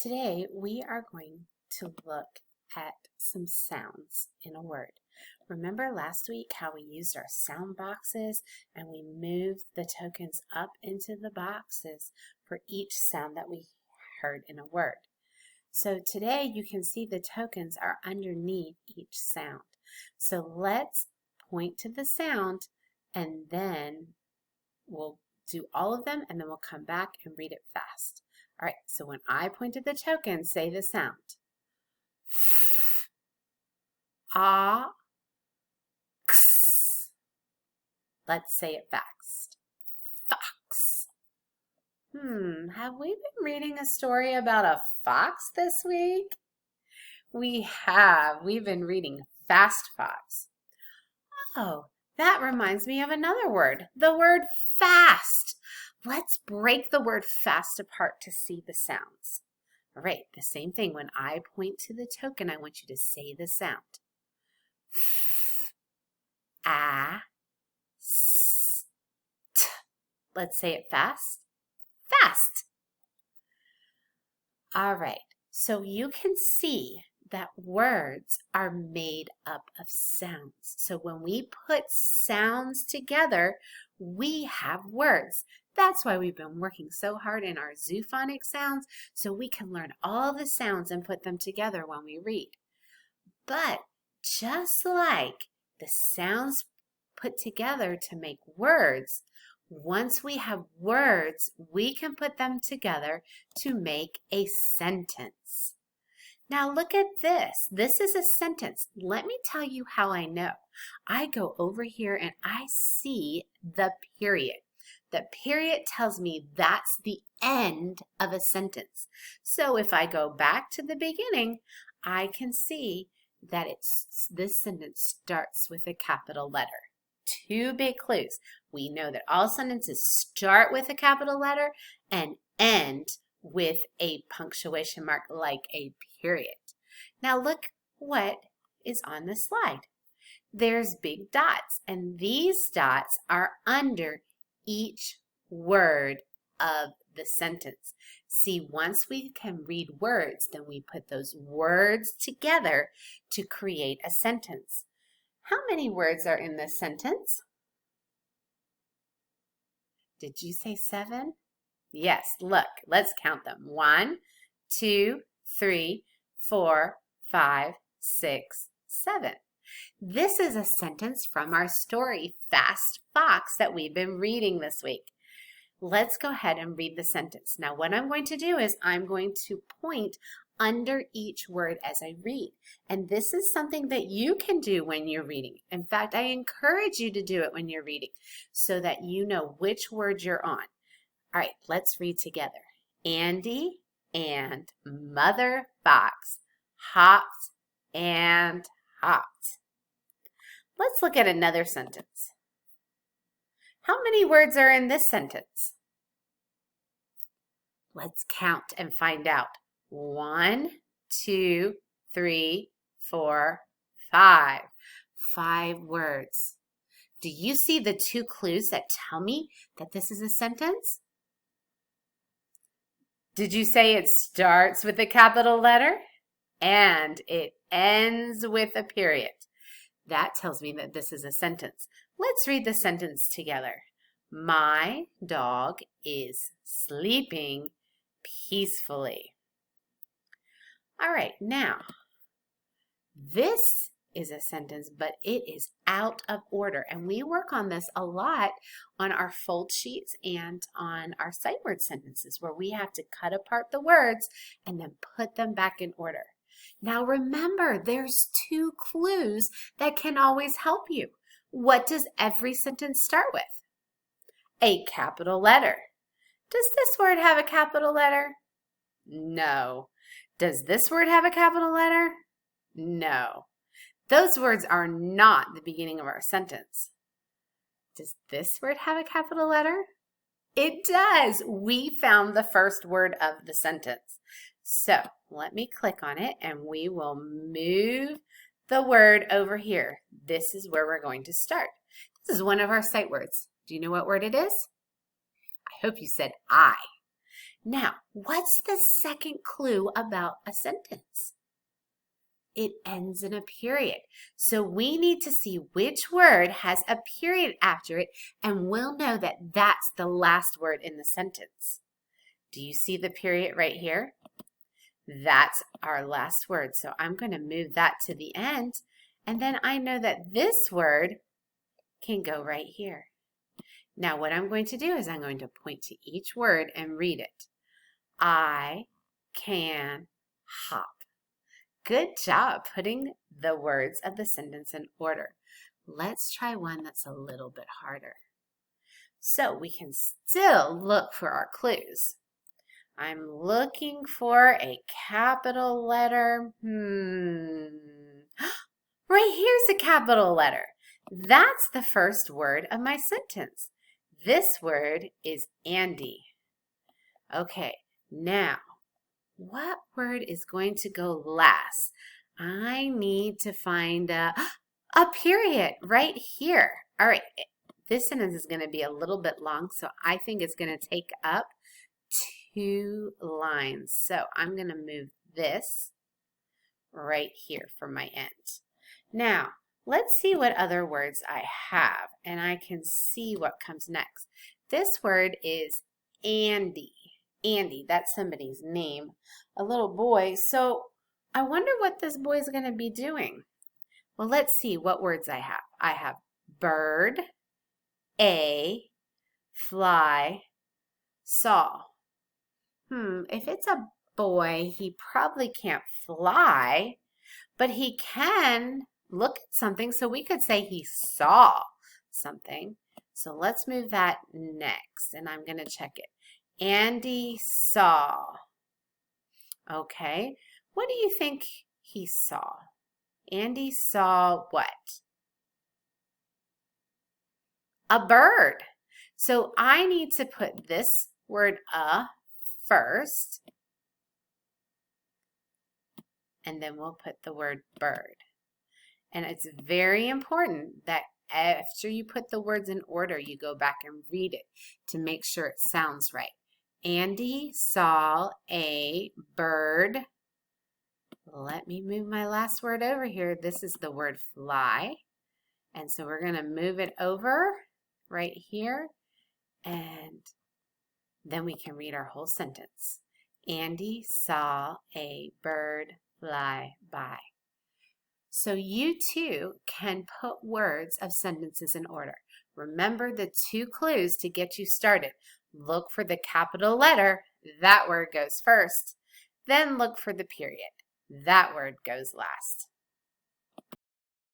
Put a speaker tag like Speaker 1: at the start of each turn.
Speaker 1: Today we are going to look at some sounds in a word. Remember last week how we used our sound boxes and we moved the tokens up into the boxes for each sound that we heard in a word. So today you can see the tokens are underneath each sound. So let's point to the sound and then we'll do all of them and then we'll come back and read it fast. All right, so when I point to the token, say the sound. Ah, x. Let's say it fast. Fox. Have we been reading a story about a fox this week? We have. We've been reading Fast Fox. Oh, that reminds me of another word, the word fast. Let's break the word fast apart to see the sounds. All right, the same thing. When I point to the token, I want you to say the sound. F, a, s, t. Let's say it fast. Fast. All right, so you can see that words are made up of sounds. So when we put sounds together, we have words. That's why we've been working so hard in our zoophonic sounds, so we can learn all the sounds and put them together when we read. But just like the sounds put together to make words, once we have words, we can put them together to make a sentence. Now look at this. This is a sentence. Let me tell you how I know. I go over here and I see the period. The period tells me that's the end of a sentence. So if I go back to the beginning, I can see that this sentence starts with a capital letter. Two big clues. We know that all sentences start with a capital letter and end with a punctuation mark like a period. Now look what is on the slide. There's big dots, and these dots are under each word of the sentence. See, once we can read words, then we put those words together to create a sentence. How many words are in this sentence? Did you say 7? Yes, look, let's count them. 1, 2, 3, 4, 5, 6, 7. This is a sentence from our story, Fast Fox, that we've been reading this week. Let's go ahead and read the sentence. Now, what I'm going to do is I'm going to point under each word as I read. And this is something that you can do when you're reading. In fact, I encourage you to do it when you're reading so that you know which word you're on. All right, let's read together. Andy and Mother Fox hopped and hopped. Let's look at another sentence. How many words are in this sentence? Let's count and find out. 1, 2, 3, 4, 5. 5 words. Do you see the 2 clues that tell me that this is a sentence? Did you say it starts with a capital letter and it ends with a period? That tells me that this is a sentence. Let's read the sentence together. My dog is sleeping peacefully. All right, now, this is a sentence, but it is out of order. And we work on this a lot on our fold sheets and on our sight word sentences where we have to cut apart the words and then put them back in order. Now remember, there's 2 clues that can always help you. What does every sentence start with? A capital letter. Does this word have a capital letter? No. Does this word have a capital letter? No. Those words are not the beginning of our sentence. Does this word have a capital letter? It does. We found the first word of the sentence. So let me click on it and we will move the word over here. This is where we're going to start. This is one of our sight words. Do you know what word it is? I hope you said I. Now, what's the second clue about a sentence? It ends in a period. So we need to see which word has a period after it, and we'll know that that's the last word in the sentence. Do you see the period right here? That's our last word. So I'm going to move that to the end, and then I know that this word can go right here. Now what I'm going to do is I'm going to point to each word and read it. I can hop. Good job putting the words of the sentence in order. Let's try one that's a little bit harder. So we can still look for our clues. I'm looking for a capital letter. Right here's a capital letter. That's the first word of my sentence. This word is Andy. Okay, now, what word is going to go last? I need to find a period right here. All right, this sentence is going to be a little bit long, so I think it's going to take up 2 lines. So I'm going to move this right here for my end. Now, let's see what other words I have, and I can see what comes next. This word is Andy. Andy, that's somebody's name, a little boy. So I wonder what this boy is going to be doing. Well, let's see what words I have. I have bird, a, fly, saw. If it's a boy, he probably can't fly, but he can look at something, so we could say he saw something. So let's move that next, and I'm going to check it. Andy saw. Okay, what do you think he saw? Andy saw what? A bird. So I need to put this word first, and then we'll put the word bird. And it's very important that after you put the words in order, you go back and read it to make sure it sounds right. Andy saw a bird. Let me move my last word over here. This is the word fly. And so we're going to move it over right here. And then we can read our whole sentence. Andy saw a bird fly by. So you too can put words of sentences in order. Remember the 2 clues to get you started. Look for the capital letter. That word goes first. Then look for the period. That word goes last.